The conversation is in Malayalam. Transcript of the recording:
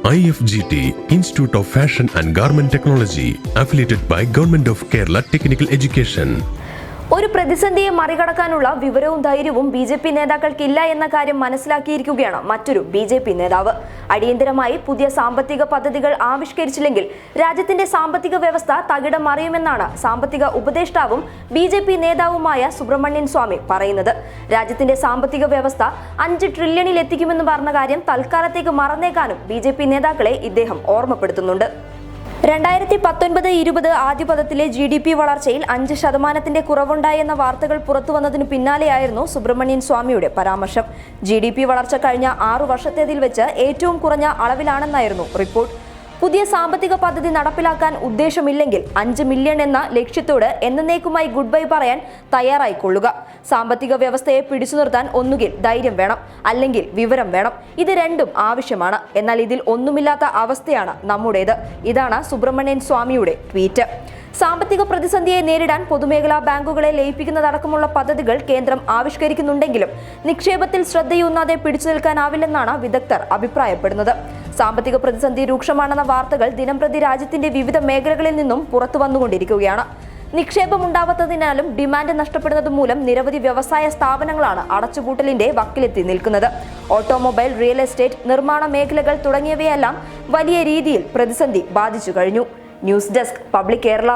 IFGT, Institute of Fashion and Garment Technology, affiliated by Government of Kerala Technical Education. ഒരു പ്രതിസന്ധിയെ മറികടക്കാനുള്ള വിവരവും ധൈര്യവും ബിജെപി നേതാക്കൾക്കില്ല എന്ന കാര്യം മനസ്സിലാക്കിയിരിക്കുകയാണ് മറ്റൊരു ബിജെപി നേതാവ്. അടിയന്തരമായി പുതിയ സാമ്പത്തിക പദ്ധതികൾ ആവിഷ്കരിച്ചില്ലെങ്കിൽ രാജ്യത്തിന്റെ സാമ്പത്തിക വ്യവസ്ഥ തകിടം മറിയുമെന്നാണ് സാമ്പത്തിക ഉപദേഷ്ടാവും ബിജെപി നേതാവുമായ സുബ്രഹ്മണ്യൻ സ്വാമി പറയുന്നത്. രാജ്യത്തിന്റെ സാമ്പത്തിക വ്യവസ്ഥ 5 ട്രില്യണിൽ എത്തിക്കുമെന്ന് പറഞ്ഞ കാര്യം തൽക്കാലത്തേക്ക് മറന്നേക്കാനും ബിജെപി നേതാക്കളെ ഇദ്ദേഹം ഓർമ്മപ്പെടുത്തുന്നുണ്ട്. 2019-20 ആദ്യപദത്തിലെ GDP വളർച്ചയിൽ 5% കുറവുണ്ടായെന്ന വാർത്തകൾ പുറത്തുവന്നതിന് പിന്നാലെയായിരുന്നു സുബ്രഹ്മണ്യൻ സ്വാമിയുടെ പരാമർശം. GDP വളർച്ച കഴിഞ്ഞ 6 വർഷത്തേതിൽ വെച്ച് ഏറ്റവും കുറഞ്ഞ അളവിലാണെന്നായിരുന്നു റിപ്പോർട്ട്. പുതിയ സാമ്പത്തിക പദ്ധതി നടപ്പിലാക്കാൻ ഉദ്ദേശമില്ലെങ്കിൽ 5 മില്യൺ എന്ന ലക്ഷ്യത്തോട് എന്നേക്കുമായി ഗുഡ് ബൈ പറയാൻ തയ്യാറായിക്കൊള്ളുക. സാമ്പത്തിക വ്യവസ്ഥയെ പിടിച്ചു നിർത്താൻ ഒന്നുകിൽ ധൈര്യം വേണം, അല്ലെങ്കിൽ വിവരം വേണം. ഇത് രണ്ടും ആവശ്യമാണ്. എന്നാൽ ഇതിൽ ഒന്നുമില്ലാത്ത അവസ്ഥയാണ് നമ്മുടേത്. ഇതാണ് സുബ്രഹ്മണ്യൻ സ്വാമിയുടെ ട്വീറ്റ്. സാമ്പത്തിക പ്രതിസന്ധിയെ നേരിടാൻ പൊതുമേഖലാ ബാങ്കുകളെ ലയിപ്പിക്കുന്നതടക്കമുള്ള പദ്ധതികൾ കേന്ദ്രം ആവിഷ്കരിക്കുന്നുണ്ടെങ്കിലും നിക്ഷേപത്തിൽ ശ്രദ്ധയൂന്നാതെ പിടിച്ചു നിൽക്കാനാവില്ലെന്നാണ് വിദഗ്ധർ അഭിപ്രായപ്പെടുന്നത്. സാമ്പത്തിക പ്രതിസന്ധി രൂക്ഷമാണെന്ന വാർത്തകൾ ദിനംപ്രതി രാജ്യത്തിന്റെ വിവിധ മേഖലകളിൽ നിന്നും പുറത്തു വന്നുകൊണ്ടിരിക്കുകയാണ്. നിക്ഷേപമുണ്ടാവാത്തതിനാലും ഡിമാൻഡ് നഷ്ടപ്പെടുന്നത് മൂലം നിരവധി വ്യവസായ സ്ഥാപനങ്ങളാണ് അടച്ചുപൂട്ടലിന്റെ വക്കിലെത്തി നിൽക്കുന്നത്. ഓട്ടോമൊബൈൽ, റിയൽ എസ്റ്റേറ്റ്, നിർമ്മാണ മേഖലകൾ തുടങ്ങിയവയെല്ലാം വലിയ രീതിയിൽ പ്രതിസന്ധി ബാധിച്ചു കഴിഞ്ഞു. News desk, public Kerala.